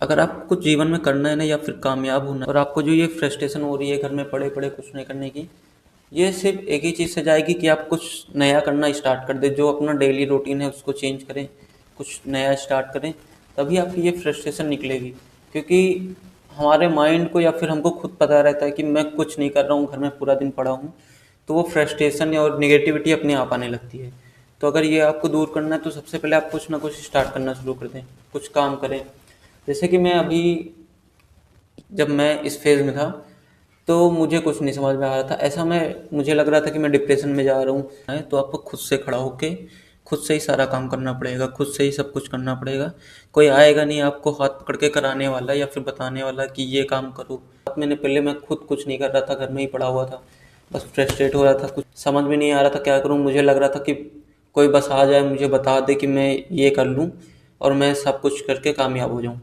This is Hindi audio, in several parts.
अगर आपको कुछ जीवन में करना है ना या फिर कामयाब होना है, और आपको जो ये फ्रस्ट्रेशन हो रही है घर में पड़े पड़े कुछ नहीं करने की, ये सिर्फ एक ही चीज़ से जाएगी कि आप कुछ नया करना स्टार्ट कर दें, जो अपना डेली रूटीन है उसको चेंज करें, कुछ नया स्टार्ट करें, तभी आपकी ये फ्रस्ट्रेशन निकलेगी। क्योंकि हमारे माइंड को या फिर हमको खुद पता रहता है कि मैं कुछ नहीं कर रहा हूँ, घर में पूरा दिन पड़ा हूँ, तो वो फ्रस्ट्रेशन और निगेटिविटी अपने आप आने लगती है। तो अगर ये आपको दूर करना है तो सबसे पहले आप कुछ ना कुछ स्टार्ट करना शुरू कर दें, कुछ काम करें। जैसे कि मैं अभी, जब मैं इस फेज़ में था, तो मुझे कुछ नहीं समझ में आ रहा था। ऐसा मुझे लग रहा था कि मैं डिप्रेशन में जा रहा हूँ। तो आपको खुद से खड़ा होके खुद से ही सारा काम करना पड़ेगा, खुद से ही सब कुछ करना पड़ेगा। कोई आएगा नहीं आपको हाथ पकड़ के कराने वाला या फिर बताने वाला कि ये काम करो। मैंने पहले मैं खुद कुछ नहीं कर रहा था, घर में ही पड़ा हुआ था, बस फ्रस्ट्रेट हो रहा था, कुछ समझ में नहीं आ रहा था क्या करूँ। मुझे लग रहा था कि कोई बस आ जाए, मुझे बता दे कि मैं ये कर लूँ और मैं सब कुछ करके कामयाब हो जाऊँ।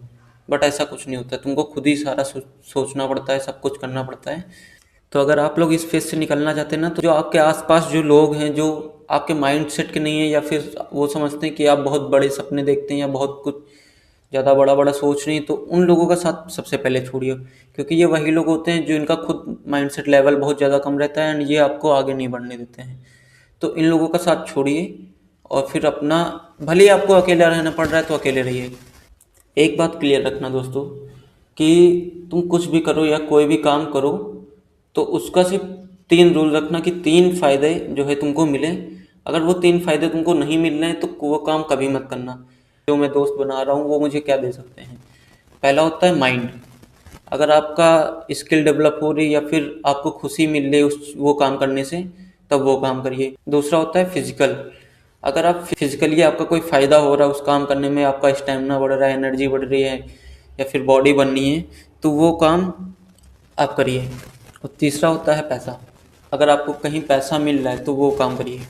बट ऐसा कुछ नहीं होता, तुमको खुद ही सारा सोचना पड़ता है, सब कुछ करना पड़ता है। तो अगर आप लोग इस फेज़ से निकलना चाहते हैं ना, तो जो आपके आसपास जो लोग हैं, जो आपके माइंडसेट के नहीं है या फिर वो समझते हैं कि आप बहुत बड़े सपने देखते हैं या बहुत कुछ ज़्यादा बड़ा बड़ा सोच रही हैं, तो उन लोगों का साथ सबसे पहले छोड़िए। क्योंकि ये वही लोग होते हैं जो इनका खुद माइंडसेट लेवल बहुत ज़्यादा कम रहता है एंड ये आपको आगे नहीं बढ़ने देते हैं। तो इन लोगों का साथ छोड़िए और फिर अपना, भले ही आपको अकेला रहना पड़ रहा है तो अकेले रहिए। एक बात क्लियर रखना दोस्तों, कि तुम कुछ भी करो या कोई भी काम करो, तो उसका सिर्फ 3 रूल रखना कि 3 फ़ायदे जो है तुमको मिले। अगर वो 3 फ़ायदे तुमको नहीं मिल रहे हैं तो वो काम कभी मत करना। जो मैं दोस्त बना रहा हूँ वो मुझे क्या दे सकते हैं। पहला होता है माइंड। अगर आपका स्किल डेवलप हो रही या फिर आपको खुशी मिल रही उस वो काम करने से, तब वो काम करिए। दूसरा होता है फिजिकल। अगर आप फिजिकली आपका कोई फ़ायदा हो रहा है उस काम करने में, आपका स्टेमिना बढ़ रहा है, एनर्जी बढ़ रही है या फिर बॉडी बननी है, तो वो काम आप करिए। और तीसरा होता है पैसा। अगर आपको कहीं पैसा मिल रहा है तो वो काम करिए।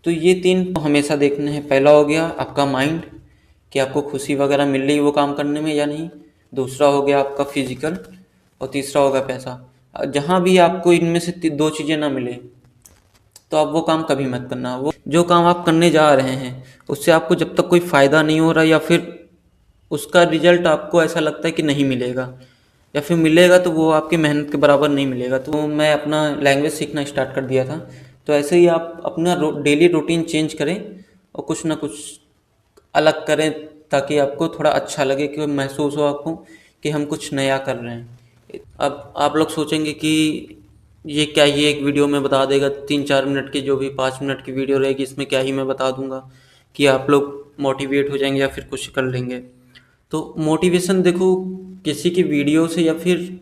तो ये 3 हमेशा देखने हैं। पहला हो गया आपका माइंड, कि आपको खुशी वगैरह मिल रही है वो काम करने में या नहीं। दूसरा हो गया आपका फिजिकल और तीसरा होगा पैसा। जहाँ भी आपको इनमें से 2 चीज़ें ना मिले तो आप वो काम कभी मत करना। वो जो काम आप करने जा रहे हैं उससे आपको जब तक कोई फ़ायदा नहीं हो रहा या फिर उसका रिजल्ट आपको ऐसा लगता है कि नहीं मिलेगा या फिर मिलेगा तो वो आपकी मेहनत के बराबर नहीं मिलेगा। तो मैं अपना लैंग्वेज सीखना स्टार्ट कर दिया था। तो ऐसे ही आप अपना डेली रूटीन चेंज करें और कुछ ना कुछ अलग करें, ताकि आपको थोड़ा अच्छा लगे, कि महसूस हो आपको कि हम कुछ नया कर रहे हैं। अब आप लोग सोचेंगे कि ये क्या, ये एक वीडियो में बता देगा, 3-4 मिनट की जो भी 5 मिनट की वीडियो रहेगी इसमें क्या ही मैं बता दूंगा कि आप लोग मोटिवेट हो जाएंगे या फिर कुछ कर लेंगे। तो मोटिवेशन देखो, किसी की वीडियो से या फिर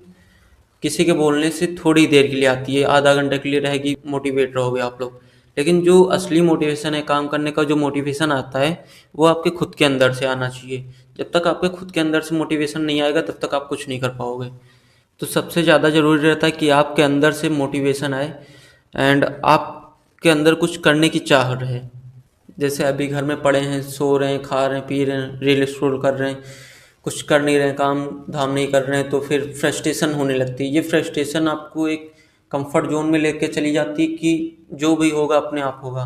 किसी के बोलने से थोड़ी देर के लिए आती है, आधा घंटे के लिए रहेगी, मोटिवेट रहोगे आप लोग। लेकिन जो असली मोटिवेशन है, काम करने का जो मोटिवेशन आता है, वो आपके खुद के अंदर से आना चाहिए। जब तक आपके खुद के अंदर से मोटिवेशन नहीं आएगा तब तक आप कुछ नहीं कर पाओगे। तो सबसे ज़्यादा ज़रूरी रहता है कि आपके अंदर से मोटिवेशन आए एंड आपके अंदर कुछ करने की चाह रहे। जैसे अभी घर में पड़े हैं, सो रहे हैं, खा रहे हैं, पी रहे हैं, रील स्क्रॉल कर रहे हैं, कुछ कर नहीं रहे हैं, काम धाम नहीं कर रहे हैं, तो फिर फ्रस्ट्रेशन होने लगती है। ये फ्रस्ट्रेशन आपको एक कंफर्ट जोन में लेके चली जाती है कि जो भी होगा अपने आप होगा,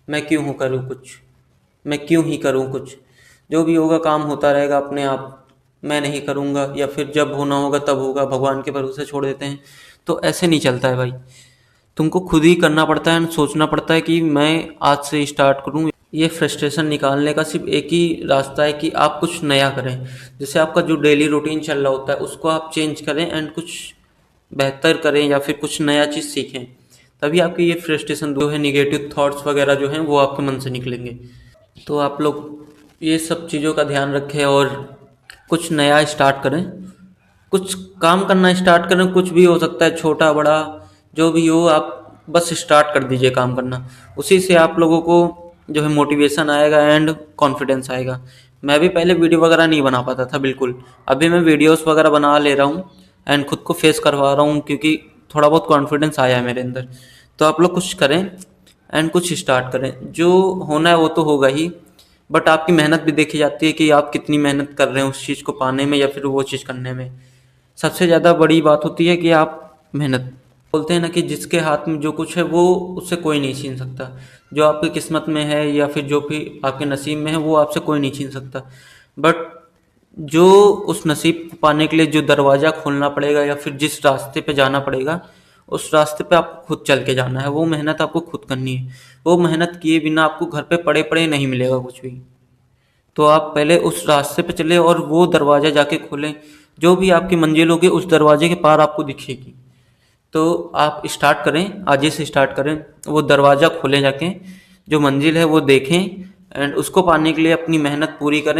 मैं क्यों करूँ कुछ, मैं क्यों ही करूँ कुछ, जो भी होगा काम होता रहेगा अपने आप, मैं नहीं करूँगा, या फिर जब होना होगा तब होगा, भगवान के भरोसे छोड़ देते हैं। तो ऐसे नहीं चलता है भाई, तुमको खुद ही करना पड़ता है, सोचना पड़ता है कि मैं आज से स्टार्ट करूँ। ये फ्रस्ट्रेशन निकालने का सिर्फ एक ही रास्ता है कि आप कुछ नया करें। जैसे आपका जो डेली रूटीन चल रहा होता है उसको आप चेंज करें एंड कुछ बेहतर करें या फिर कुछ नया चीज़ सीखें, तभी आपकी ये फ्रस्ट्रेशन जो है, निगेटिव थॉट्स वगैरह जो हैं वो आपके मन से निकलेंगे। तो आप लोग ये सब चीज़ों का ध्यान रखें और कुछ नया स्टार्ट करें, कुछ काम करना स्टार्ट करें। कुछ भी हो सकता है, छोटा बड़ा जो भी हो, आप बस स्टार्ट कर दीजिए काम करना। उसी से आप लोगों को जो है मोटिवेशन आएगा एंड कॉन्फिडेंस आएगा। मैं भी पहले वीडियो वगैरह नहीं बना पाता था बिल्कुल, अभी मैं वीडियोस वगैरह बना ले रहा हूँ एंड खुद को फेस करवा रहा हूँ, क्योंकि थोड़ा बहुत कॉन्फिडेंस आया है मेरे अंदर। तो आप लोग कुछ करें एंड कुछ स्टार्ट करें, जो होना है वो तो होगा ही, बट आपकी मेहनत भी देखी जाती है कि आप कितनी मेहनत कर रहे हैं उस चीज़ को पाने में या फिर वो चीज़ करने में। सबसे ज़्यादा बड़ी बात होती है कि आप मेहनत, बोलते हैं ना कि जिसके हाथ में जो कुछ है वो उससे कोई नहीं छीन सकता। जो आपकी किस्मत में है या फिर जो भी आपके नसीब में है वो आपसे कोई नहीं छीन सकता। बट जो उस नसीब को पाने के लिए जो दरवाज़ा खोलना पड़ेगा या फिर जिस रास्ते पे जाना पड़ेगा, उस रास्ते पे आपको खुद चल के जाना है। वो मेहनत आपको खुद करनी है। वो मेहनत किए बिना आपको घर पे पड़े-पड़े नहीं मिलेगा कुछ भी। तो आप पहले उस रास्ते पे चले और वो दरवाज़ा जाके खोलें। जो भी आपकी मंजिल होगी उस दरवाजे के पार आपको दिखेगी। तो आप स्टार्ट करें, आज ही से स्टार्ट करें। वो दरवाज़ा खोलें जाके, जो मंजिल है वो देखें एंड उसको पाने के लिए अपनी मेहनत पूरी करें।